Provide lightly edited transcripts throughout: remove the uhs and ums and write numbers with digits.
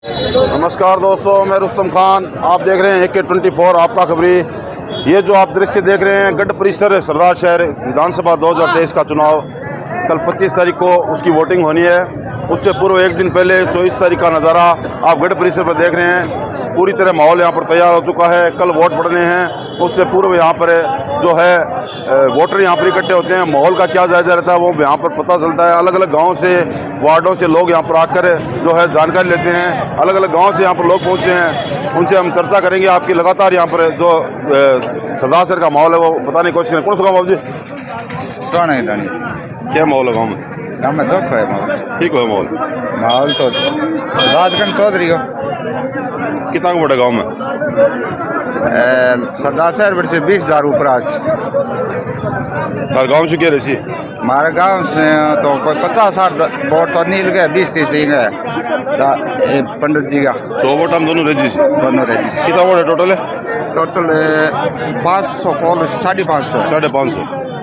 नमस्कार दोस्तों, मैं रुस्तम खान। आप देख रहे हैं AK24 आपका खबरी। ये जो आप दृश्य देख रहे हैं गढ़ परिसर सरदार शहर विधानसभा 2023 का चुनाव कल 25 तारीख को उसकी वोटिंग होनी है। उससे पूर्व एक दिन पहले 24 तारीख का नज़ारा आप गढ़ परिसर पर देख रहे हैं। पूरी तरह माहौल यहाँ पर तैयार हो चुका है। कल वोट पड़ने हैं, उससे पूर्व यहाँ पर जो है वोटर यहाँ पर इकट्ठे होते हैं। माहौल का क्या जायजा रहता है वो यहाँ पर पता चलता है। अलग अलग गाँव से, वार्डों से लोग यहाँ पर आकर जो है जानकारी लेते हैं। अलग अलग गाँव से यहाँ पर लोग पहुँचे हैं, उनसे हम चर्चा करेंगे। आपकी लगातार यहाँ पर जो सरदार शहर का माहौल है वो बताने की कोशिश करें। कौन सा गाँव बाबू जी? क्या माहौल है गाँव में? गाँव में चौक है माहौल, ठीक है माहौल। माहौल तो राजगंज चौधरी को कितना का वोट है गाँव में? सरदार शहर बड़ी से 20,000 ऊपर आज। गाँव से क्या रही? हमारे गांव से तो कोई 50-60 वोट तो नहीं गए, 20-30 ही गए पंडित जी का। 100 वोट हम दोनों रेजी से। दोनों रेजी। कितना वोट है टोटल? टोटल 500 कॉल 550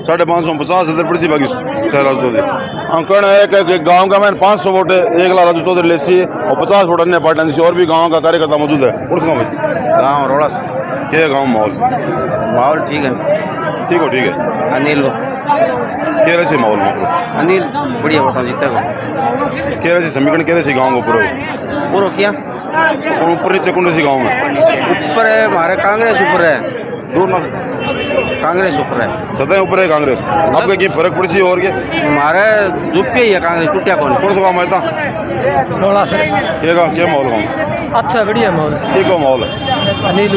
550 में 50 पड़ी बाकी शहराज चौधरी। हम कहना है कि गाँव का मैंने 500 वोट है एक लाल राजू चौधरी लेसी और 50 वोट अन्य पार्टियां से और भी गाँव का कार्यकर्ता मौजूद है। उस गाँव में गाँव रोड़ा से क्या गाँव माहौल ठीक है। ठीक है अनिल को कह रहे माहौल में अनिल बढ़िया वोटा जीता को कह रहे समीकरण कह रहे गाँव को पूरा किया ऊपर नीचे कौन सी गाँव में ऊपर है हमारे कांग्रेस ऊपर है, दोनों कांग्रेस ऊपर है, सतह ऊपर है कांग्रेस। आपका क्या फर्क पड़ी सी और क्या हमारे जुप्पे ही है कांग्रेस टूटिया कौन सा गाँव था? रोड़ा से क्या माहौल गाँव? अच्छा बढ़िया माहौल है। ठीक है माहौल है। अनिल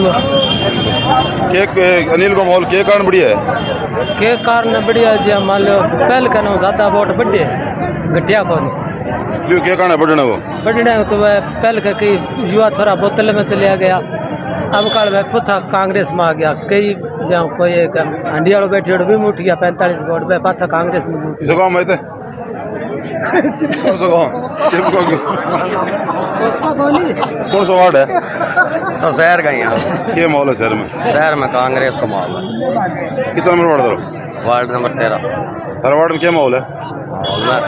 अनिल का माहौल के कारण बढ़िया है? के कारण बढ़िया जी मान लो पहले का ज्यादा वोट बढ़े घटिया कौन क्या कारण है बढ़ने को? बढ़ने तो वह पहले का कई युवा थोड़ा बोतल में चलिया गया। अब काल में पूछा कांग्रेस में आ गया। कई जहाँ कोई एक हंडिया बैठे भी उठ गया 45 वोट पे पाछा कांग्रेस में किस गाँव में थे? कौन सा वार्ड है? तो शहर का यहाँ क्या माहौल है शहर में? शहर में कांग्रेस का माहौल है। कितना नंबर वार्ड था? Ward number 13। हर वार्ड में क्या माहौल है? माहौल में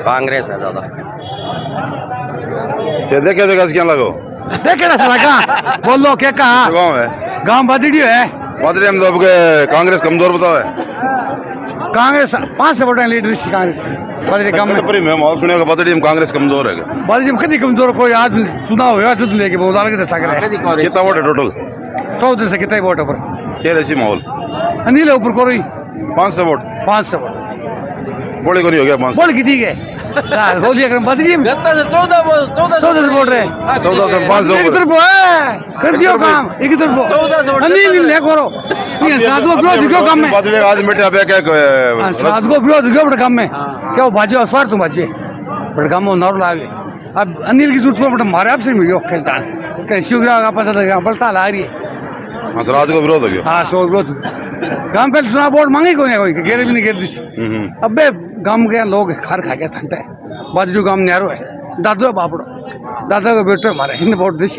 कांग्रेस है ज्यादा। देखे जगह क्या लगो देखे ना साला कहाँ बोल लो क्या कहा गाँव है? गाँव बदड़ियो है। बदड़ी हम तो कांग्रेस कमजोर बताओ है। कांग्रेस 5 से वोट लीडर कांग्रेस बदड़ी गाँव में माहौल सुनेगा बदड़ी में कांग्रेस कमजोर है। बदड़ी में कभी कमजोर कोई आज चुनाव हुआ जुद लेके बहुत अलग दस्ता करे। कितना वोट है टोटल? 14 से कितना वोट ऊपर क्या रही माहौल? अनिल ऊपर को रही 500 वोट 500 वोट बोले को नहीं हो गया 500 बोल की ठीक है। बोलिए बदली में 14 बोल रहे 14 से 500 एक तरफ कर दियो काम एक तरफ 14 अनिल ने करो ये सात को विरोध क्यों काम में बदड़ी आज मिटे अब क्या सात को विरोध क्यों बड़े काम में क्या भाजो स्वार तुम बच्चे बड़े काम में नॉर्मल आगे। अब अनिल की जरूरत बड़ा मारे आपसे मिल गयो किसान कहीं शिवग्राह का पता लगा बलता ला रही है। राज को विरोध हो गया। हाँ सो विरोध गाँव पे चुनाव वोट मांगे कोई कोई घेरे भी नहीं घेर दिस। अब गाँव के लोग खार खा के थकते है। बाजू गाँव न्यारो है दादो बापड़ो दादा को बेटो हमारे हिंद वोट दिश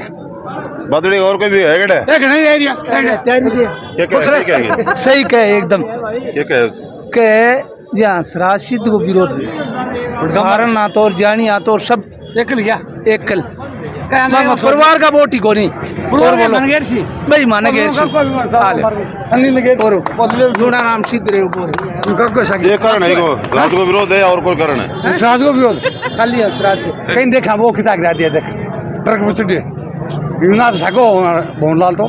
बदड़ी और कोई भी है एक नहीं एरिया सही कहे एकदम के यहाँ राशिद को विरोध सारण ना तो जानी आ तो सब एकल गया एकल परिवार का वोट ही को नहीं भाई माने गए लूना नाम सिद्ध रहे ये कारण है राज को विरोध है और कोई कारण है? राज को विरोध खाली कहीं देखा वो किताब गिरा दिया देख ट्रक में चढ़े सको भवनलाल तो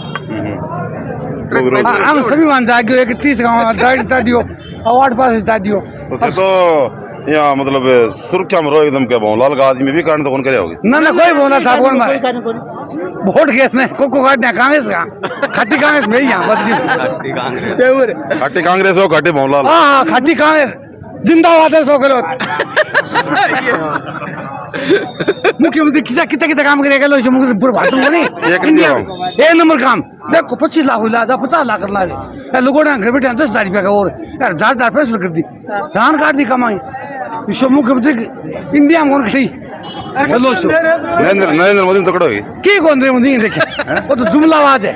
हम सभी मान जाए 31 गाँव डायरेक्ट दियो अवार्ड पास दियो तो यहाँ मतलब सुरक्षा में रहो एकदम क्या भवनलाल का आदमी भी कारण तो कौन करे होगी ना कोई बोला था कौन मारे वोट केस में को काटने कांग्रेस का खट्टी कांग्रेस में यहाँ बदली खट्टी कांग्रेस हो खट्टी भवनलाल। हाँ खट्टी कांग्रेस जिंदाबाद है 100 किलो मुख्यमंत्री कितना काम करेगा लो पूरे भारत में नहीं एक नंबर काम देखो 25 लाख ला 50 लाख ला दे लोगों ने घर बैठे 10,000 रुपया का और यार 10,000 पैसे कर दी धान काट दी कमाई विश्व मुख्यमंत्री इंडिया में कौन खड़ी नरेंद्र मोदी तकड़ो की कौन रे मोदी देखे वो तो जुमलाबाज है।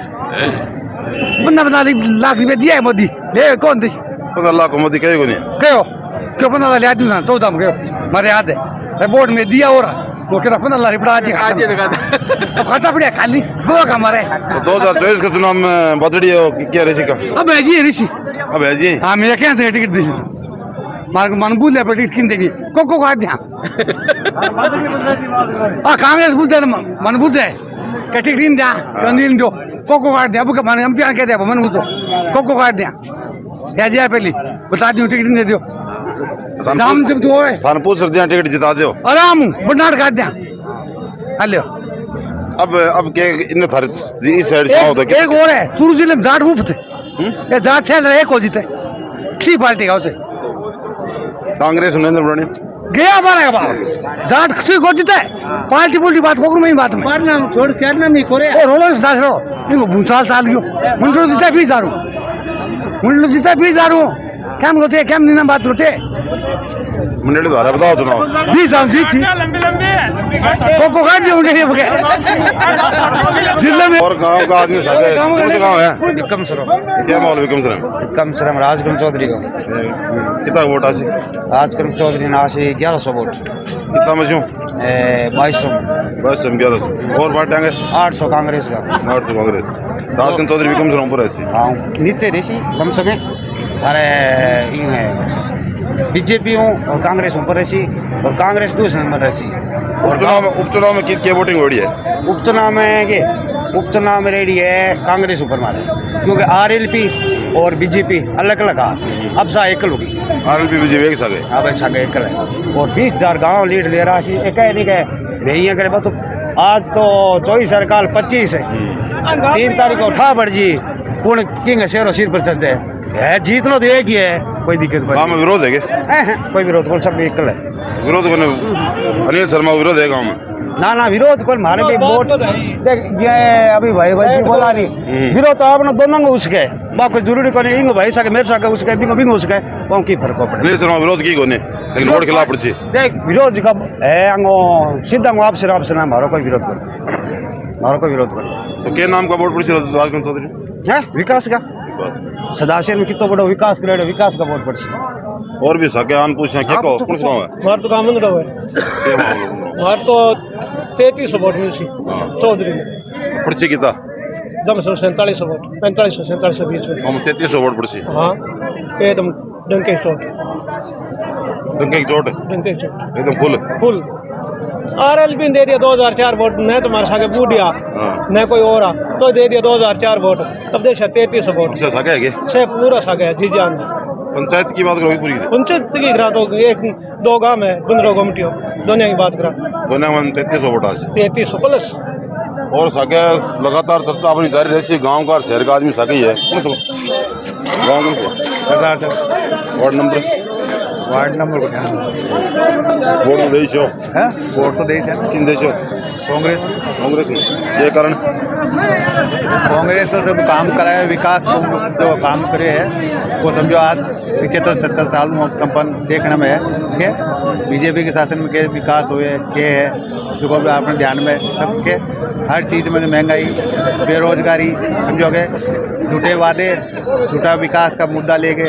15 लाख रुपया दिया है मोदी ले कौन देखी 15 लाख मोदी कहेगा नहीं क्यों 15 लिया 14 में क्यों मारे याद है बोर्ड में दिया हो रहा वो कह रहा अल्लाह रिपड़ा आज खाता पड़े खाली वो का मारे तो 2024 के चुनाव में बदड़ी क्या ऋषि का अब है जी ऋषि अब है जी हाँ मेरा क्या टिकट दी मार मन बुझ ले टिकट किन देगी को काट दिया कांग्रेस बुझ मन बुझ है क्या टिकट इन दिया नील दो को काट दिया अब मन एमपी कह दिया मन बुझो को काट दिया क्या जी पहली बता दी टिकट दे दो शाम से तो है थाने पूछ दिया टिकट जिता दो आराम बनाट काट दिया हेलो अब के इन थारे इस साइड से होता है एक और है चूरू जिले में जाट मुफ्त ये जाट छेल रहा है एक हो जीते सी पार्टी का उसे कांग्रेस नरेंद्र मोदी गया हमारा का बाप जाट सी को जीते पार्टी पुल्टी बात कोकरो में ही बात में नाम छोड़ चार नाम ही कोरे ओ रोलो साथ रो इनको भूसाल साल गयो मुंडो जीते 20,000 मुंडो जीते 20,000 केम होते केम निना बात होते मंडली द्वारा बताओ चुनाव 20,000 जीत थी को काट दिया उन्हें ये जिले में और गांव का आदमी सके कौन सा गांव है विक्रम सर क्या माहौल विक्रम सर विक्रम सर राजक्रम चौधरी का कितना वोट आसी राजक्रम चौधरी ने आशी 1100 वोट कितना मशहूर 2200 बस हम 1100 और वोट देंगे 800 कांग्रेस का 800 कांग्रेस राजकन चौधरी विक्रम सर ऊपर ऐसी हाँ नीचे ऋषि कम समय अरे यूँ है बीजेपी और कांग्रेस ऊपर ऐसी और कांग्रेस दूसरे नंबर ऐसी और उपचुनाव में क्या वोटिंग हो रही है उपचुनाव में ये उपचुनाव में रेडी है कांग्रेस ऊपर मारे क्योंकि आरएलपी और बीजेपी अलग अलग आ अब सा एकल होगी आरएलपी बीजेपी एक सागे अब ऐसा एकल है और 20,000 गाँव लीड ले रहा है एक है नहीं कहे भैया करे तो आज तो 24 सरकार 25 है 3 तारीख को उठा बढ़ जी पूर्ण किंग शेरों सिर पर चल जाए है जीत लो तो एक ही है कोई दिक्कत गाँव में विरोध है क्या कोई विरोध को सब एकल है विरोध करने अनिल शर्मा विरोध है गाँव में ना विरोध पर मारे भी वोट देख ये अभी भाई जी बोला नहीं विरोध तो आपने दोनों को उसके बाकी जरूरी को नहीं इंग भाई सके मेरे सके उसके बिंग उसके कौन की फर्क पड़े अनिल शर्मा विरोध की कोने लेकिन वोट खिलाफ पड़ी देख विरोध का है अंगो सीधा आपसे ना मारो कोई विरोध कर तो क्या नाम का वोट पड़ी राजकन चौधरी है विकास का सदाशय में कितना बड़ा विकास करे विकास का वोट पड़ी और भी सके आन पूछे क्या कहो कौन गाँव है मार तो काम मंगड़ा है मार तो 3300 वोट मिली चौधरी ने पर्ची कितना दम 47 वोट 45 बीच में हम 3300 वोट पर्ची हाँ एकदम डंके चोट डंके की चोट एकदम फुल आरएलपी ने दे दिया 2004 वोट न तुम्हारे सागे बूढ़िया न कोई और आ तो दे दिया 2004 वोट अब देश 3300 वोट सके है क्या से पूरा सके है जीजान पंचायत की बात करोगे पूरी पंचायत की करा तो एक 2 गांव है 15 कमिटियों दोनों की बात करा दोनों में 3300 वोट आज 3300 प्लस और सके लगातार चर्चा अपनी जारी रहती है गांव का और शहर का आदमी सके ही है गाँव का वार्ड नंबर को ध्यान वोट तो देश हो है वोट तो देश है किन देश हो कांग्रेस ने ये कारण कांग्रेस तो जब काम करा है विकास जो काम करे है वो समझो आज 75-70 साल में संपन्न देखने में है ठीक है बीजेपी के शासन में के विकास हुए के है जो भी आपने ध्यान में सबके हर चीज़ में महंगाई बेरोजगारी समझोगे झूठे वादे झूठा विकास का मुद्दा लेके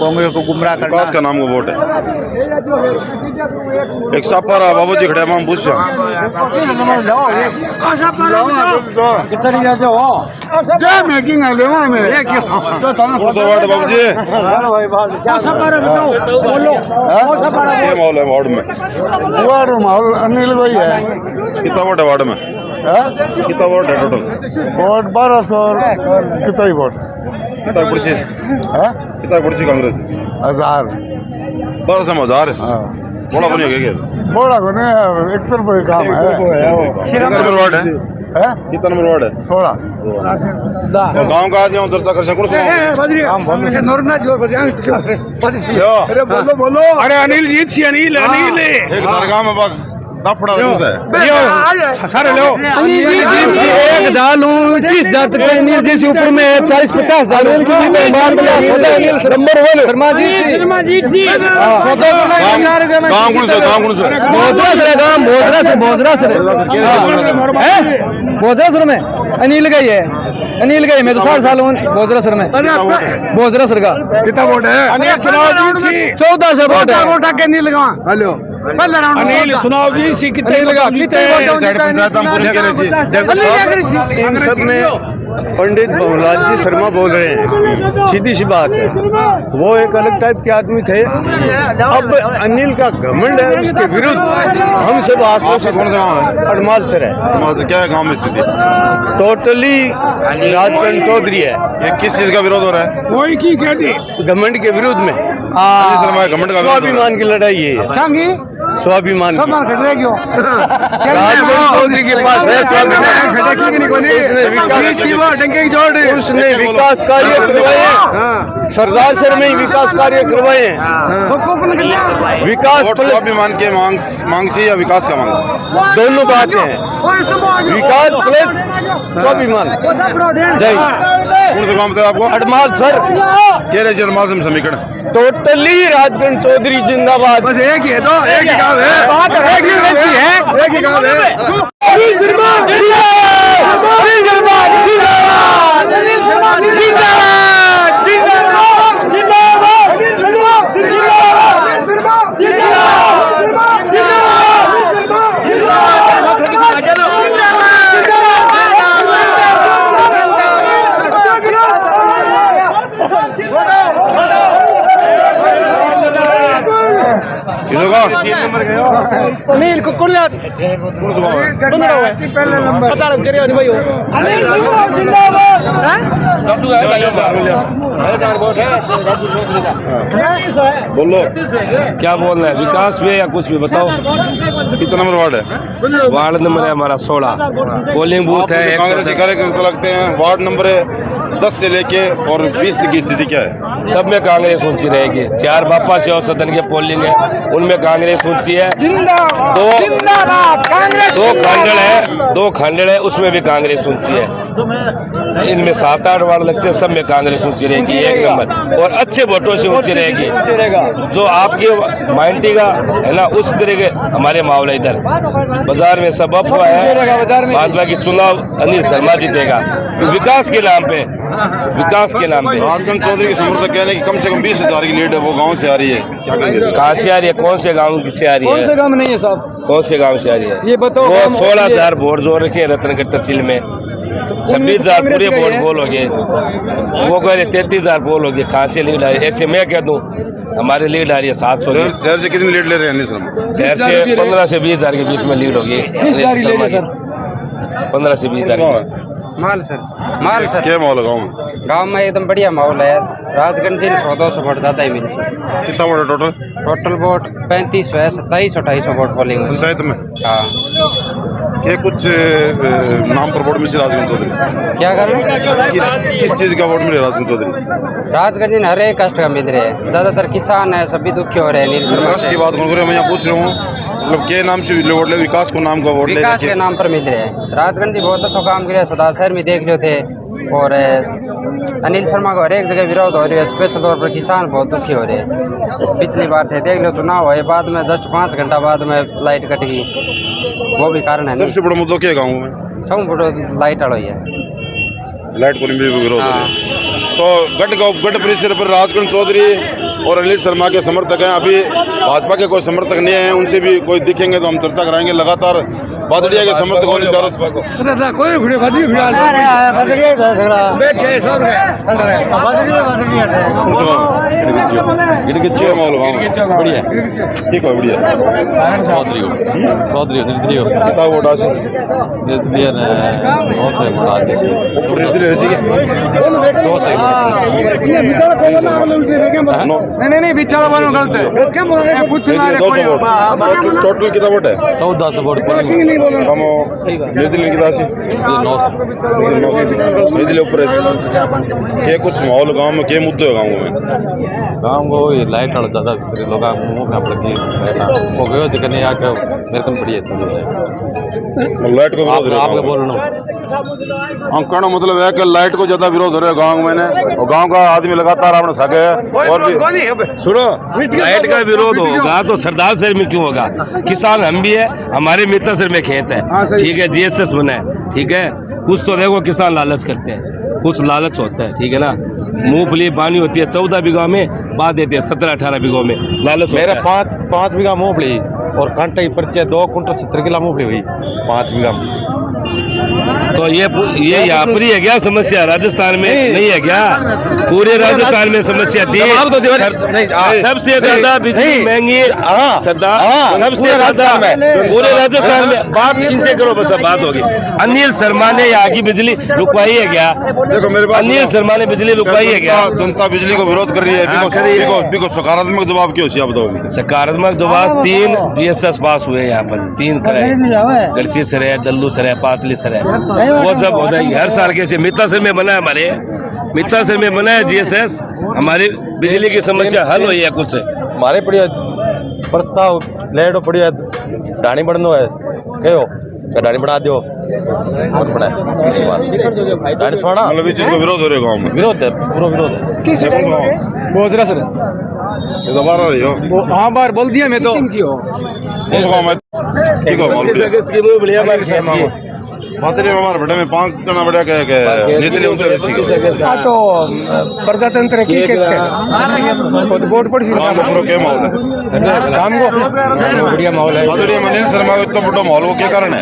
कांग्रेस को गुमराह करना विकास का नाम का वोट है एक सापर बाबू जी खड़े हम पूछ वार्ड बाबू जी ये माहौल है वार्ड में माहौल अनिल भाई है कितना वोट है वार्ड में कितना वोट है टोटल वोट 1200 कितना ही वोट कितना पड़ची कितना पड़ची कांग्रेस 1000 12,000 बड़ा बनिया क्या बोला को नहीं एक तरफ ही काम है कितना नंबर वार्ड है कितना नंबर वार्ड है 16 गांव का आदमी चर्चा कर सकूं अरे बोलो अरे अनिल जीत सी अनिल एक दरगाह में बस दफड़ा सारे लो 1,30,000 तक अनिल जी से ऊपर में 40-50 हजार नंबर 1 शर्मा जी बोजरा सर में अनिल का ही है मैं तो 60 साल हूँ बोजरा सर में बोजरा सर का कितना वोट है 1400 वोट है। हेलो पहला राउंड अनिल सुनाओ जी सी कितने लगा कितने पंचायत हम पूरी कह रहे थे। इन सब में पंडित भवनलाल जी शर्मा बोल रहे हैं, सीधी सी बात है। वो एक अलग टाइप के आदमी थे, अब अनिल का घमंड है, उसके विरुद्ध हम सब आपका कौन सा गाँव है? अडमाल सर है, वहाँ से क्या है गाँव में स्थिति? टोटली राजकरण चौधरी है। ये किस चीज का विरोध हो रहा है? वही की कहती घमंड के विरुद्ध में, अनिल शर्मा के घमंड का विरोध हो रहा है। स्वाभिमान की लड़ाई है, चांगी स्वाभिमान की। सम्मान खट रहे क्यों राजकरण चौधरी के पास है उसने विकास कार्य करवाए, सरदार सर में ही विकास कार्य करवाए हैं। विकास वोट स्वाभिमान के मांग से या विकास का मांग से? दोनों बातें हैं, विकास प्लस स्वाभिमान। जय कौन सा गाँव बताया आपको? अडमाल सर, कह रहे अडमाल से समीकरण टोटली राजकरण चौधरी जिंदाबाद। बस एक ही है, तो एक ही काम है, बात एक ही वैसी है, एक ही काम है। अनिल को कौन याद पता लग करे भाई बोलो क्या बोलना है, विकास में या कुछ भी बताओ। कितना नंबर वार्ड है? वार्ड नंबर है हमारा 16, पोलिंग बूथ है कांग्रेस के 110। कार्यकर्ता लगते हैं। वार्ड नंबर है 10 से लेके और 20 तक की स्थिति क्या है? सब में कांग्रेस ऊंची रहेगी। 4 बापा से और सदन के पोलिंग है, उनमें कांग्रेस ऊंची है। दो खंडड़ है, उसमें भी कांग्रेस ऊंची है। इनमें 7-8 वार्ड लगते हैं, सब में कांग्रेस ऊंची रहेगी 1 नंबर, और अच्छे वोटों से ऊंची रहेगी। जो आपके माइंटी का है ना, उस तरह के हमारे मामला इधर बाजार में सब अफवाह है। बाद बाकी चुनाव अनिल शर्मा जीतेगा, विकास के नाम पे, विकास के नाम पे। राजकरण चौधरी के समर्थक कह रहे हैं कि कम से कम 20,000 की लीड है, वो गांव से आ रही है, क्या कहेंगे? कहाँ से आ रही है, कौन से गाँव से आ रही है? कौन से काम नहीं है साहब, कौन से गांव से आ रही है? ये बताओ। वो 16,000 वोट जोड़ रखे हैं रतनगढ़ तहसील में, 26,000 पूरे वोट बोल हो गए। वो कह रहे 33,000 बोल हो गए। कहाँ से लीड आ रही है? ऐसे मैं कह दूँ हमारी लीड आ रही है 700 की। शहर से कितनी लीड ले रहे हैं अनिल शर्मा? शहर से 15 से 20,000 के बीच में लीड होगी। 15 से 20,000। माल सर क्या माहौल है गाँव में? गांव में एकदम बढ़िया माहौल है। राजगंज से 100-200 वोट ज़्यादा ही मिले सर। कितना वोट है टोटल? टोटल वोट 3500 है, 2700-2800 वोट पोलिंग है। पंचायत में हाँ, क्या कुछ नाम पर वोट मिले राजकरण चौधरी? क्या कर रहे हैं? किस चीज का वोट मिले राजकरण चौधरी? राजगंज में हर एक कष्ट का मिल रहे हैं, ज़्यादातर किसान है, सभी दुखी हो रहे हैं। नील शर्मा विकास की बात कौन करे? मैं यहाँ पूछ रहा हूँ, मतलब के नाम से वोट ले? विकास को नाम का वोट ले? विकास के नाम पर मिल रहे हैं। राजगंज जी बहुत अच्छा काम किया, सदा शहर में देख रहे थे, और अनिल शर्मा को हर एक जगह विरोध हो रही है। स्पेशल तौर पर किसान बहुत दुखी हो रहे हैं। पिछली बार थे देख लो, चुनाव हुए बाद में जस्ट 5 घंटा बाद में लाइट कट गई, वो भी कारण है। सबसे बड़ा मुद्दा क्या है गाँव में? सब बड़ो लाइट आड़ो है, लाइट को भी विरोध हो रहा है। तो गढ़ परिसर पर राजकरण चौधरी और अनिल शर्मा के समर्थक हैं। अभी भाजपा के कोई समर्थक नहीं हैं, उनसे भी कोई दिखेंगे तो हम चर्चा कराएंगे। लगातार बादड़िया के समर्थक होने चारों कोई भिड़े बदली भिड़ा माहौल बढ़िया ठीक है, बढ़िया कितना वोट आज नहीं बेचारा वालों गलत है। टोटल कितना वोट है? 1400 वोट हम दिल्ली कितना दिल्ली ऊपर क्या कुछ माहौल गाँव में क्या मुद्दे है गाँव में? को ये लाइट और ज़्यादा लोग मुँह में अपने हो गए जितने आके मेरे को बढ़िया लाइट को विरोध आपको बोल रहा हूँ। हम कहना मतलब है कि लाइट को ज्यादा विरोध हो रहा है गाँव में ने, और गाँव का आदमी लगातार अपने सगे है। और भी सुनो, लाइट का विरोध होगा तो सरदार शहर में क्यों होगा? किसान हम भी है, हमारे मित्र सर में खेत है, ठीक है, GSS बना है, ठीक है। कुछ तो देखो किसान लालच करते हैं, कुछ लालच होता है, ठीक है ना। मूंगफली पानी होती है 14 बीघा में, बाद देते हैं 17-18 बीघों में, लालच होता है। 5 बीघा मूंगफली और कांटा की पर्ची 2 कुंटल 70 किलो मूंगफली हुई 5 बीघा में। तो ये यहाँ पर ही है क्या समस्या? राजस्थान में नहीं है क्या? पूरे राजस्थान में समस्या थी। सबसे ज्यादा बिजली महंगी सबसे ज्यादा पूरे राजस्थान में। बात किनसे करो, बस अब बात होगी। अनिल शर्मा ने यहाँ की बिजली रुकवाई है क्या? देखो मेरे पास अनिल शर्मा ने बिजली रुकवाई है क्या? जनता बिजली को विरोध कर रही है। बिको सकारात्मक जवाब क्यों आप बताओ? सकारात्मक जवाब 3 GSS पास हुए यहाँ पर, 3 कराए, गढ़ची सराय, दल्लू सराय, पातली सराय। वो जब हो जाएगी हर साल के मित्तासर में बना है, हमारे मित्तासर में बना है GSS। हमारी बिजली की समस्या हल हुई है कुछ? हमारे बढ़िया प्रस्ताव लेट बढ़िया ढाणी बढ़नो है कहो ढाणी बढ़ा दो और बढ़ाए ढाणी सोना मतलब इस चीज को विरोध हो रहा है गाँव में? विरोध है, पूरा विरोध है। किस बोझरा सर ये तो बार रही हो। हाँ बार बोल दिया मैं तो बढ़िया बातरी हमारे बेटे में 5 जना बढ़िया के नीति उतर तो प्रजातंत्र की किसके वोट पड़ सी क्या माहौल है? काम को बढ़िया माहौल है। बातरी में अनिल शर्मा का इतना बड़ा माहौल, वो क्या कारण है?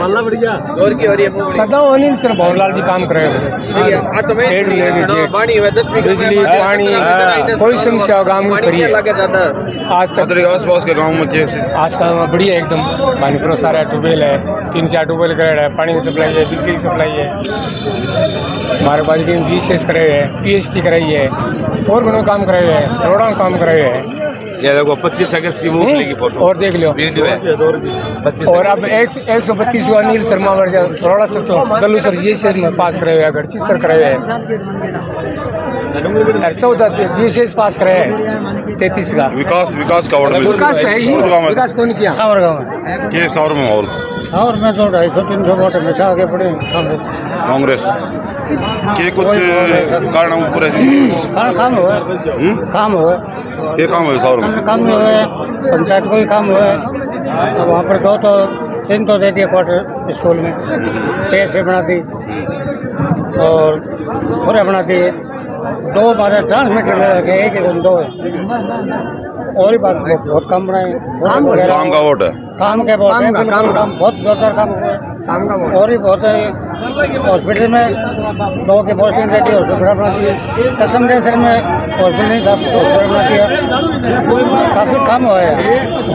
सदा अनिल सर भवनलाल जी काम करे, बिजली पानी कोई समस्या गाँव में करी आज तक। आस पास के गाँव में आज का बढ़िया एकदम पानी सारा ट्यूबवेल है, 3-4 ट्यूबवेल करे है, पानी की सप्लाई है, बिजली की सप्लाई है। हमारे पास GSS करे है, PHT कराई है, और घणो काम कराए है, रोड़ा काम कराए है। ये देखो 25 अगस्त की मूंगफली की फोटो और देख लो। और अब 125 अनिल शर्मा रोड़ा सर तो दल्लू सर GSS में पास कराए है, गढ़ची सर कराए है, 14 GSS पास कराए है, 33 का विकास का विकास है ही। विकास कौन किया? सावर में माहौल और मैं तो 250-300 वोट हमेशा आगे बढ़े कांग्रेस के कुछ कारण ऊपर ऐसी काम हुआ ये काम है सावर में काम हुआ है, पंचायत को ही काम हुआ है। अब वहाँ पर 2 तो 3 तो दे दिए क्वार्टर स्कूल में, पेड़ से बना दी और पूरे बना दिए। 2 हमारे ट्रांसमीटर में रखे, 1 2 है। और ही बात बहुत कम बनाए, काम का वोट है, काम के वोट है, काम बहुत जोरदार काम हुआ है। और भी बहुत है, हॉस्पिटल में लोगों की पोस्टिंग देती है, हॉस्पिटल बना दिए। कसम दे सर में हॉस्पिटल नहीं था, हॉस्पिटल बना दिया। काफ़ी काम हुआ है,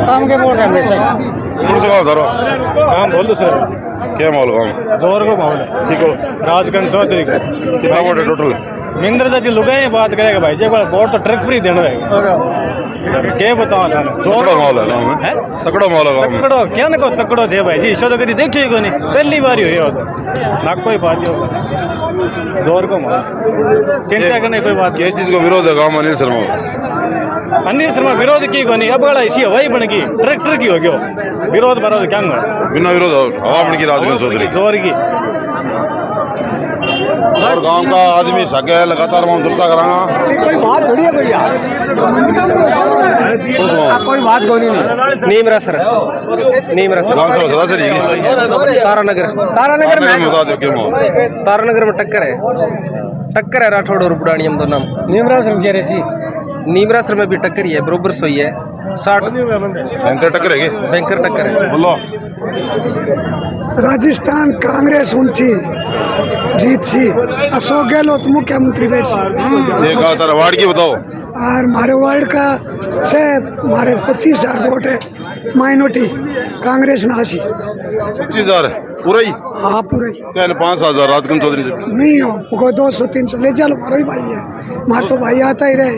काम के वोट है हमेशा। धरो काम बोल दो सर, क्या माहौल काम जोर को माहौल है। ठीक हो? राजगंज चौधरी का कितना वोट है टोटल? मिंद्र जी लुगाई बात करेगा भाई जी, वोट तो ट्रक पर ही देना है। क्या बताओ तकड़ो माहौल है गाँव में, तकड़ो माहौल है गाँव में। तकड़ो क्या ना को तकड़ो थे भाई जी, इसो तो कभी देखिए को नहीं, पहली बार ही हुई हो तो ना कोई बात ही जोर को माहौल, चिंता करने कोई बात। किस चीज को विरोध है गाँव में अनिल शर्मा? अनिल शर्मा विरोध की को नहीं, अब बड़ा इसी हवाई बन गई, ट्रैक्टर की हो गया विरोध बरोध क्या बिना विरोध हवा बन की राजगंज चौधरी जोर की। और गांव का आदमी सके लगातार वहाँ चर्चा करांगा। कोई बात थोड़ी है भैया, कोई बात कोई नहीं। नीमरा सर तारानगर में बता दो क्यों माहौल? तारानगर में टक्कर है राठौड़ और बुढ़ानी हम दोनों। नीमरा सर कह रहे सी, नीमरा सर में भी टक्कर ही है, बरोबर सोई है 60 बैंकर टक्कर है बैंकर टक्कर है। बोलो राजस्थान कांग्रेस ऊंची जीत सी, अशोक गहलोत मुख्यमंत्री बैठ सी। वार्ड की बताओ। और हमारे वार्ड का से हमारे 25,000 वोट है, माइनॉरिटी कांग्रेस में आसी 25,000 पूरा ही? हाँ पूरा ही। क्या 5,000 राजगंज चौधरी से नहीं हो, कोई 200-300 ले चलो, हमारा ही भाई है, हमारे तो भाई आता ही रहे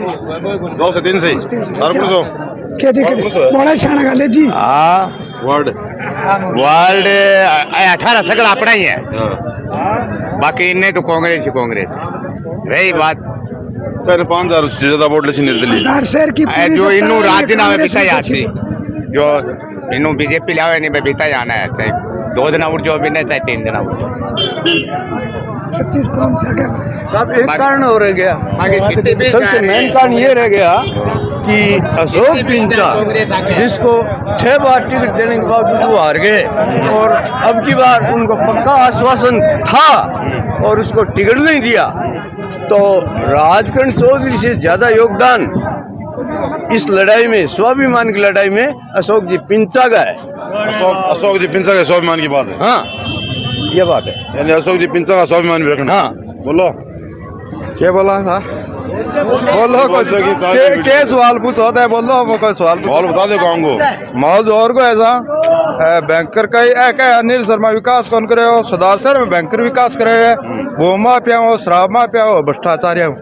2 से 3 से ही क्या दिक्कत बड़ा छाना का ले जी। वार्ड 18 सगड़ा अपना ही है, बाकी इन्हें तो कांग्रेस रही बात। 5,000 से ज्यादा वोट लेसी निर्दलीय सरदार शहर की जो इनू राजीनामे में बिता यासी, जो इनू बीजेपी लावे नहीं बिता जाना है, चाहे 2 दिन उठ जाओ बिना, चाहे 3 दिन उठ जाओ। 36 कौन सा क्या सब एक कारण हो रह गया, सबसे मेन कारण ये रह गया कि अशोक पिंचा जिसको 6 बार टिकट देने के बावजूद वो हार गए, और अब की बार उनको पक्का आश्वासन था और उसको टिकट नहीं दिया, तो राजगंज चौधरी से ज़्यादा योगदान इस लड़ाई में, स्वाभिमान की लड़ाई में अशोक जी पिंचा का है। अशोक जी पिंचा का स्वाभिमान की बात है। हाँ, ये बात है। यानी अशोक जी पिंचा का स्वाभिमान भी रखना। हाँ, बोलो क्या बोला था? बोलो क्या सवाल पूछ होता है? बोलो कोई सवाल और बता दो गाँव को। मौज और को ऐसा बैंकर का अनिल शर्मा विकास कौन करे हो? सरदार सर में बैंकर विकास करे है, भू माफिया हो, शराब माफिया हो, भ्रष्टाचारी हो।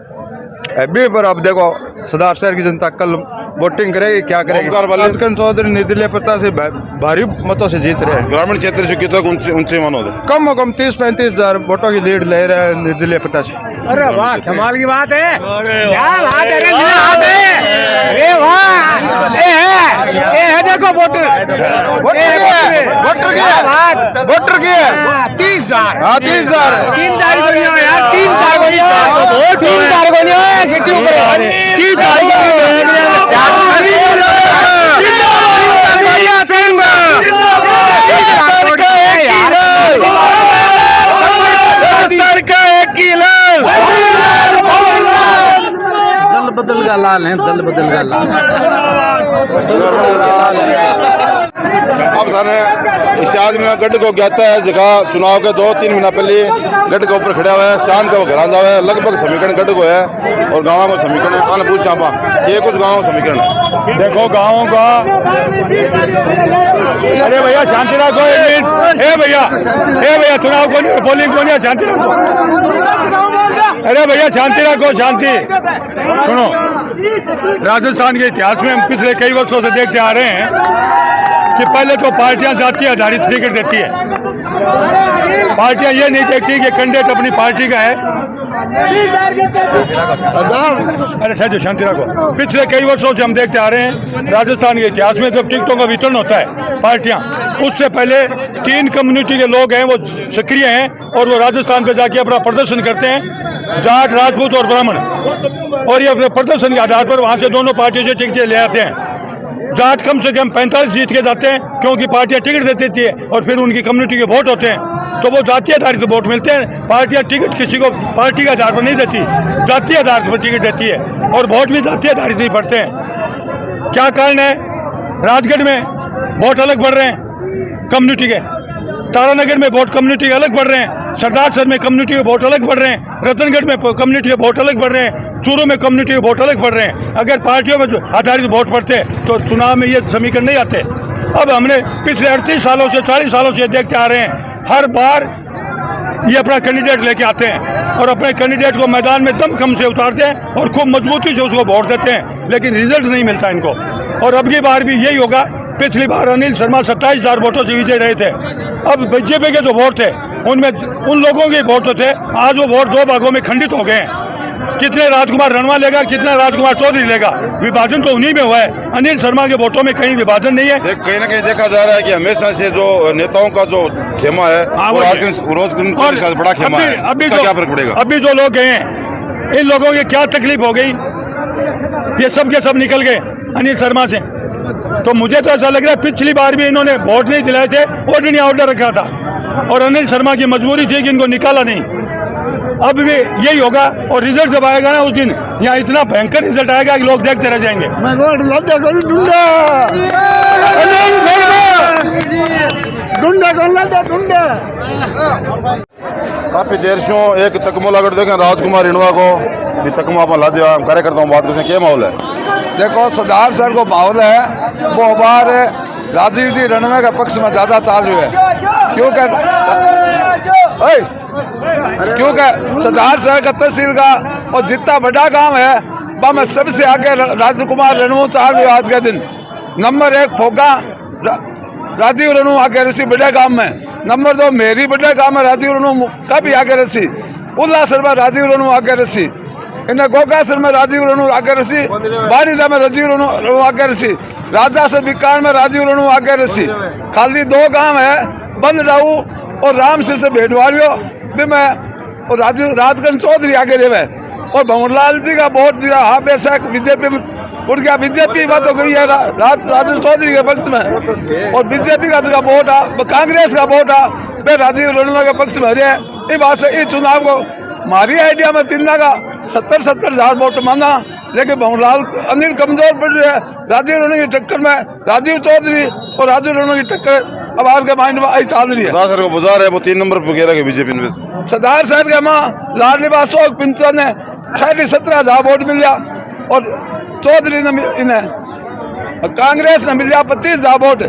अभी पर अब देखो सरदार शहर की जनता कल वोटिंग करेगी, क्या करेगी? राजकरण चौधरी निर्दलीय प्रता से भारी मतों से जीत रहे हैं। ग्रामीण क्षेत्र से कितना ऊंचे मनोद है? कम से कम 30-35 हजार वोटों की लीड ले रहे हैं निर्दलीय प्रता से। अरे वाह, कमाल की बात है, क्या बात है, अरे वाह, ये है देखो वोटर की है 30,000। हाँ 30,000 3-4 गोलियां यार, 3-4 गोलियां, 3-4 गोलियां सिटी ऊपर 3-4 दल बदल का लाल है, दल बदल का लाल अब थाने इस आदमी ने गढ़ को ज्ञाता है जगह चुनाव के 2-3 महीना पहले गढ़ के ऊपर खड़ा हुआ है। शाम का वो घर आंदा हुआ है। लगभग समीकरण गढ़ को है और गाँव को समीकरण आने पूछ चापा ये कुछ गाँव समीकरण है। देखो गाँव का। अरे भैया शांति रखो, एक मिनट। ए भैया चुनाव को नहीं, पोलिंग को नहीं, शांति रखो। अरे भैया शांति रखो, शांति। सुनो, राजस्थान के इतिहास में हम पिछले कई वर्षों से देखते आ रहे हैं कि पहले तो पार्टियां जाति आधारित टिकट देती है। पार्टियां ये नहीं देखती कि कैंडिडेट अपनी पार्टी का है। अरे सर, शांति रखो। पिछले कई वर्षों से हम देखते आ रहे हैं राजस्थान के इतिहास में जब टिकटों का वितरण होता है पार्टियां, उससे पहले 3 कम्युनिटी के लोग हैं वो सक्रिय हैं और वो राजस्थान पे जाके अपना प्रदर्शन करते हैं, जाट, राजपूत और ब्राह्मण, और ये अपने प्रदर्शन के आधार पर वहाँ से दोनों पार्टियों से टिकटें ले आते हैं। जाट कम से कम 45 जीत के जाते हैं क्योंकि पार्टियां टिकट दे देती है और फिर उनकी कम्युनिटी के वोट होते हैं तो वो जातीय आधारित वोट मिलते हैं। पार्टियां टिकट किसी को पार्टी के आधार पर नहीं देती, जातीय आधार पर टिकट देती है और वोट भी जातीय आधारित ही पड़ते हैं। क्या कारण है? राजगढ़ में वोट अलग बढ़ रहे हैं कम्युनिटी के, तारानगर में वोट कम्युनिटी के अलग बढ़ रहे हैं, सरदार सर में कम्युनिटी के वोट अलग बढ़ रहे हैं, रतनगढ़ में कम्युनिटी के वोट अलग बढ़ रहे हैं, चूरू में कम्युनिटी के वोट अलग बढ़ रहे हैं। अगर पार्टियों में आधारित वोट पड़ते तो चुनाव में ये समीकरण नहीं आते। अब हमने पिछले 38 सालों से 40 सालों से देखते आ रहे हैं, हर बार ये अपना कैंडिडेट लेके आते हैं और अपने कैंडिडेट को मैदान में दमखम से उतारते हैं और खूब मजबूती से उसको वोट देते हैं, लेकिन रिजल्ट नहीं मिलता इनको। और अब की बार भी यही होगा। पिछली बार अनिल शर्मा 27,000 वोटों से विजय रहे थे। अब बीजेपी के जो वोट थे उनमें उन लोगों के वोट तो थे, आज वो वोट 2 भागों में खंडित हो गए हैं। कितने राजकुमार रणवा लेगा, कितना राजकुमार चौधरी लेगा, विभाजन तो उन्हीं में हुआ है। अनिल शर्मा के वोटों में कहीं विभाजन नहीं है। कहीं ना कहीं देखा जा रहा है कि हमेशा से जो नेताओं का जो खेमा है वो रोज साथ बड़ा खेमा है। अभी क्या फर्क पड़ेगा? अभी जो लोग गए हैं इन लोगों की क्या तकलीफ हो गई, ये सब के सब निकल गए अनिल शर्मा से। तो मुझे तो ऐसा लग रहा है पिछली बार भी इन्होंने वोट नहीं दिलाए थे, ऑर्डिनरी ऑर्डर रखा था और अनिल शर्मा की मजबूरी थी कि इनको निकाला नहीं। अब भी यही होगा और रिजल्ट जब आएगा ना उस दिन यहाँ इतना भयंकर रिजल्ट आएगा कि लोग देखते रह जाएंगे। काफी देर से एक तकमो लागत देखें राजकुमार रिणवा को तकमो आप ला दिया। कार्यकर्ता हूँ बात करें क्या माहौल है? देखो सरदार सर को माहौल है वो बार राजीव जी रणवे के पक्ष में ज्यादा चाल रही है क्योंकि सरदार सर का तहसील का और जितना बड़ा काम है वह में सबसे आगे राजकुमार रणवू चाल रही आज के दिन। नंबर 1 फोगा राजीव रणवू आगे रसी बड़े काम में। नंबर 2 मेरी बड़े काम है राजीव रणवू का भी आगे रसी। उल्लासर में राजीव रणवू आगे रसी। इन्हें गोकासर में राजीव रणवू आगे रसी। बारीदा में राजीव रणवू आगे रसी। राजासर बिकार में राजीव रणवू आगे रसी। खाली 2 गांव है बंद राऊ और रामसिर से भेटवाड़ियों भी मैं और राजगढ़ चौधरी आगे रहे और भंवरलाल जी का वोट दिया। हाँ बेशक बीजेपी में उठ गया, बीजेपी बात हो गई है राजगढ़ चौधरी के पक्ष में और बीजेपी का जो वोट है कांग्रेस का वोट है वे राजीव रणवा के पक्ष में रहे। ये बात से इस चुनाव को हमारी आइडिया में 3 का 70,000 वोट मांगा लेकिन भंवरलाल अनिल कमजोर पड़ रहे हैं। राजीव रनु की टक्कर में राजीव चौधरी और राजीव रनु की टक्कर अब आर के माइंड में आई चल रही है। सरदार सर को बुझा रहे वो 3 नंबर पर गिरा के बीजेपी में। सरदार साहब के माँ लाडली अशोक पिंचन ने 17,500 वोट मिला और चौधरी ने इन्हें कांग्रेस ने मिला 25,000 वोट।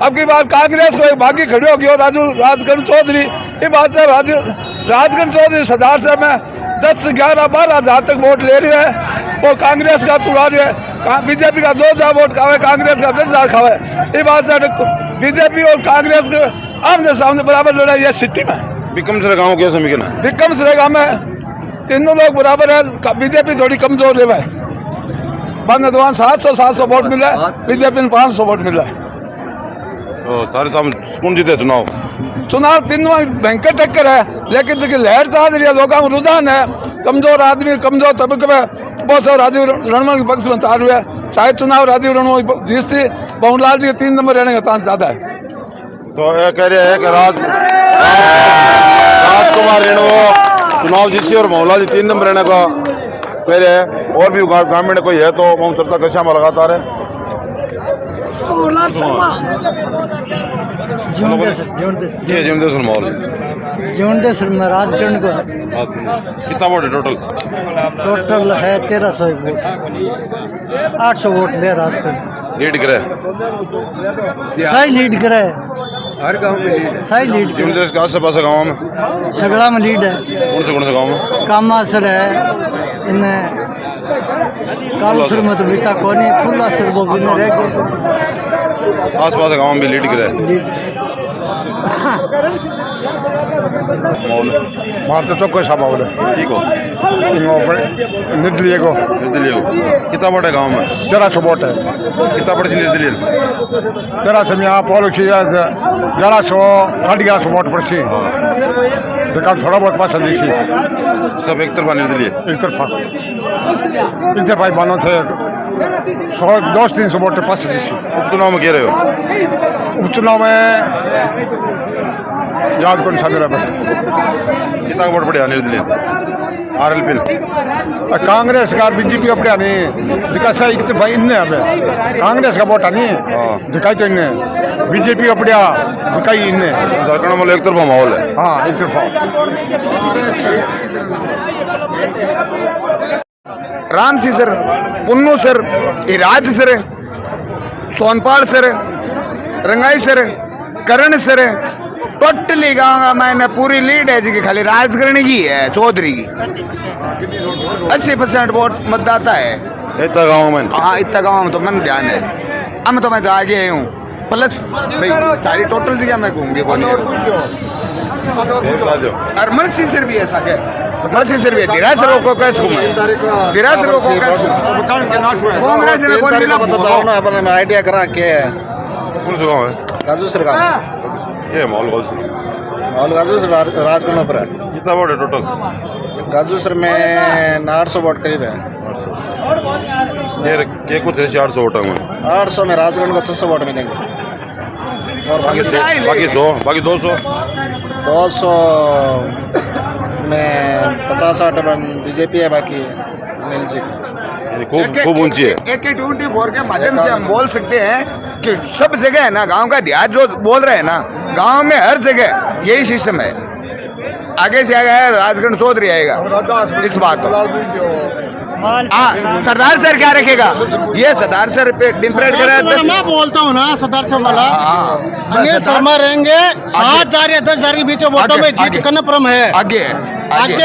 अब की बार कांग्रेस को एक बागी खड़ी होगी और राजगढ़ चौधरी ये बात है। राजगढ़ चौधरी सरदार साहब में 10, 11, 12,000 तक वोट ले रही है वो कांग्रेस का तुड़ा रही है। बीजेपी का 2,000 वोट खावे, कांग्रेस का 10,000 खावे। ये बात है बीजेपी और कांग्रेस के आमने सामने बराबर लड़ाई है सिटी में। बिकम सर गाँव कैसे मिलना बिकम सर गाँव में तीनों लोग बराबर है। बीजेपी थोड़ी कमजोर है भाई। बंदवान 700 वोट मिला है, बीजेपी ने 500 वोट मिला है। तारे साहब कौन जीते चुनाव तीनों भयंकर टक्कर है। लेकिन जो लहर चाह रही है लोगों को रुझान है कमजोर आदमी कमजोर तबके में बहुत सारे राजीव रणवा के पक्ष में चालू है। शायद चुनाव राजीव रणवा जीतती, भंवरलाल जी के 3 नंबर रहने का चांस ज्यादा है। तो ये कह रहे हैं कि राजकुमार रेणु चुनाव जीती और भंवरलाल जी 3 नंबर रहने का कह रहे हैं। और भी ग्रामीण कोई है तो वो चर्चा कशा में लगातार है। जीवनदेश्वर माहौल जीवनदेश्वर में राजकरण को कितना वोट है टोटल है 1300 वोट। 800 वोट ले राजकरण लीड करे सही लीड करे हर गांव में सही लीड जीवनदेश के आस पास गाँव में सगड़ा में लीड है। कौन से गाँव में कामासर है इन्हें कालसुर में तो बीता कोनी फुल्लासुर वो भी रह गए। आस पास गाँव में भी लीड करे मार तो कोई सा माहौल है। ठीक हो निर्दलीय को कितना वोट है गाँव में 1300 वोट है। कितना पड़े निर्दलीय 1300 में यहाँ पोल की 1100 1150 वोट पड़ी दुकान थोड़ा बहुत पास दी सब एक तरफा निर्दलीय एक तरफा मानो थे 200-300 वोट पास दी। उपचुनाव में कह रहे हो उपचुनाव में याद को निशान रहा कितना वोट पड़े निर्दलीय RLP कांग्रेस का बीजेपी अपने नहीं जिका एक भाई इन्ने हमें कांग्रेस का वोट नहीं जिकाई तो इन्ने बीजेपी अपने जिकाई इन्ने झारखंड में एक तरफा माहौल है। हाँ एक तरफा Ram C sir Punnu sir Iraj sir Sonpal sir Rangai sir Karan sir totally गाँव का मैंने पूरी लीड है जी खाली राजकरण की है चौधरी की 80% वोट मतदाता है इतना गाँव में। हाँ इतना गाँव में तो मन ध्यान है। अब तो मैं तो आगे आई हूँ प्लस भाई सारी टोटल जगह मैं घूम गई अरमन सी सर भी है साके मर्सी सर भी है धीरा सर को कैसे घूमे धीरा सर को कैसे कांग्रेस ने कौन मिला बताओ ना अपने आइडिया करा के कौन सा गाँव है राजू सर का ये माहौल राजू सर राजकरण पर है। कितना वोट है टोटल राजू सर में 800 वोट करीब है। ये कुछ है 400 वोट में 800 में राजकरण को 600 वोट मिलेंगे और बाकी 100 बाकी 200 में 50-60 बीजेपी है बाकी मिल जी खूब ऊंची है। AK24 के माध्यम से हम बोल सकते हैं कि सब जगह है ना गांव का देहात जो बोल रहे हैं ना गांव में हर जगह यही सिस्टम है। आगे से आएगा है राजगढ़ चौधरी आएगा इस बात को। सरदार सर क्या रखेगा ये सरदार सर पे डिफरेंट करे। मैं बोलता हूँ ना सरदार सर वाला अनिल शर्मा रहेंगे 7,000 या 10,000 के बीच वोटों में जीत कन्नपुरम है आगे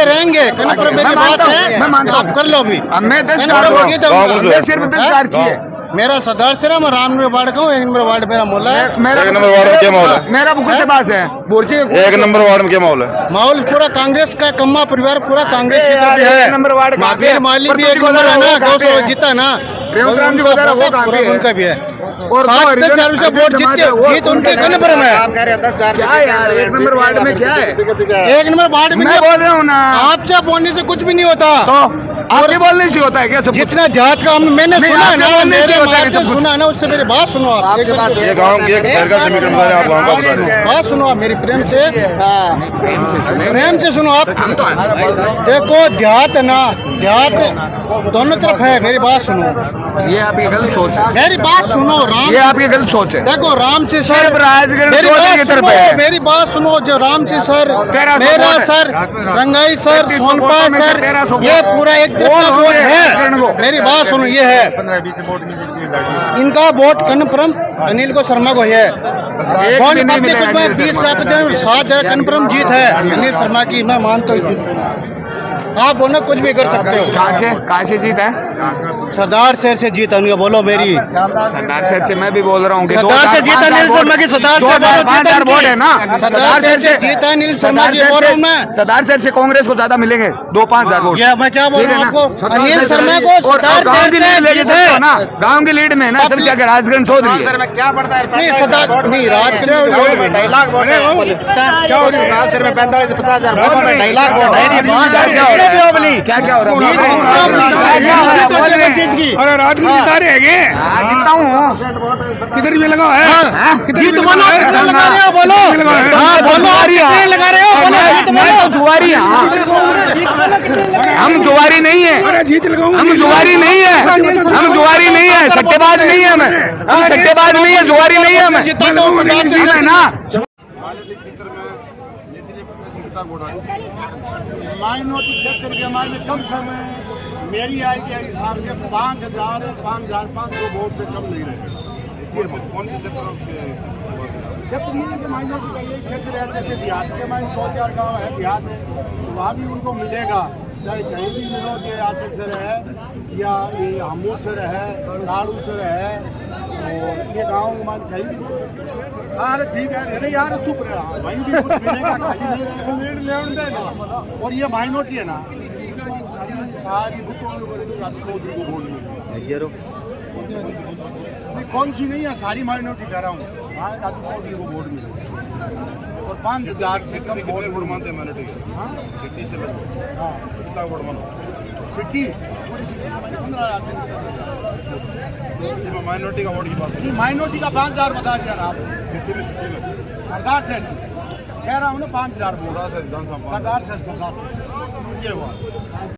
रहेंगे कन्नपुरम मेरी बात है। मैं मानता हूँ आप कर लो अभी मैं 10,000 सिर्फ 10,000 चाहिए। मेरा सरदार सर मैं राम नंबर वार्ड का हूँ 1 नंबर वार्ड मेरा मोहल्ला है। मेरा 1 नंबर वार्ड में क्या माहौल है मेरा बुकुल से पास है बोर्ची 1 नंबर वार्ड में क्या माहौल है माहौल पूरा कांग्रेस का कम्मा परिवार पूरा कांग्रेस की तरफ है। 1 नंबर वार्ड महावीर माली भी 1 नंबर है ना 200 जीता ना प्रेमराम जी उनका भी है और 7,000 से वोट जीत उनके कन्नपुरम है। आप कह रहे हो 10,000 यार 1 नंबर वार्ड में क्या है 1 नंबर वार्ड में मैं बोल रहा हूँ ना आपसे बोलने से कुछ भी नहीं होता आपके बोलने से होता है क्या सब कुछ? जितना देहात का मैंने नहीं, सुना आपके ना, बोलने से मेरे होता है माँ सब से कुछ? सुना ना, उससे मेरी बात सुनो आप। ये गांव के एक शहर का समीकरण बता रहे हैं, आप गांव का बता रहे हैं। बात सुनो आप मेरी प्रेम से, प्रेम से सुनो आप। देखो देहात ना, देहात दोनों तरफ है, मेरी बात सुनो। ये आपकी गलत सोच है, मेरी बात सुनो राम, ये आपकी गलत सोच है। देखो राम से सर, सिर्फ राजगढ़ मेरी सोच की बात तरफ सुनो, है। मेरी बात सुनो। जो राम से सर, तेरा मेरा सपोर्ट है। सर, रंगाई सर, सोनपा सर, ये पूरा एक तरफ का वोट है। मेरी बात सुनो, ये है इनका वोट कन्फर्म अनिल को शर्मा को है। कौन भी नहीं मिलेगा 20-7 कन्फर्म जीत है अनिल शर्मा की, मैं मानता हूँ जीत। आप बोलो कुछ भी कर सकते हो। कहाँ से जीत है? सरदार शहर से जीत अनिल, बोलो मेरी सरदार शहर से मैं भी बोल रहा हूँ कि सरदार से जीत अनिल शर्मा की, सरदार से 5,000 वोट है ना। सरदार शहर से जीत अनिल शर्मा की, बोल रहा हूँ मैं। सरदार शहर से कांग्रेस को ज्यादा मिलेंगे 2-5,000 वोट। क्या मैं क्या बोल रहा हूँ आपको, अनिल शर्मा को सरदार गाँव शहर की से लीड लेके जीत चलते हो है ना, गाँव की लीड में ना सबसे आगे राजगढ़ चौधरी है। नहीं सरदार नहीं राजगढ़ में 2.5 लाख वोट है। सरदार शहर में 45 से 50,000 वोट में 2.5 लाख वोट है। क्या हो रहा है? अरे राजगढ़ जिता रहे हैं, जीतता हूँ किधर भी लगा है, जीत बोलो, कितने लगा रहे हो बोलो, हाँ बोलो, कितने लगा रहे हो बोलो, जीत मैं बोलो। तो जुआरी है, हम जुआरी नहीं है, अरे जीत लगाऊंगा, हम जुआरी नहीं है, हम जुआरी नहीं है, सट्टेबाज नहीं है, मैं हम सट्टेबाज नहीं है, जुआरी नहीं है मैं, जीत है ना। माइनॉरिटी क्षेत्र के हमारे कम समय मेरी आइडिया के हिसाब से 5,500 वोट से कम नहीं रहेगा। कौन सी क्षेत्र ये है कि माइनॉरिटी का ये क्षेत्र है, जैसे देहात के हमारे 100-4 गाँव है देहात में, तो वहाँ भी उनको मिलेगा, चाहे कहीं भी मिलो, ये आसिफ से रहे या ये हमू से रहे, नाड़ू से रहे, और ये गाँव हमारे कहीं भी। अरे ठीक है, अरे यार चुप रहे, वहीं भी कुछ मिलेगा, खाली नहीं रहेगा। और ये माइनॉरिटी है ना, सारी चौधरी को वोट मिलेगा। कौन सी नहीं है, सारी माइनॉरिटी कह रहा हूँ, हाँ राजू चौधरी को वोट मिलेगा। और 5,000 से कम वोट मानते हैं माइनॉरिटी के। हाँ सिटी से हाँ कितना वोट मानो सिटी 15,000 से नीचे माइनॉरिटी का वोट की बात नहीं, माइनॉरिटी का 5,000 बता दिया आप सिटी में सरदार से कह रहा हूँ ना 5,000 वोट सरदार से ये हुआ।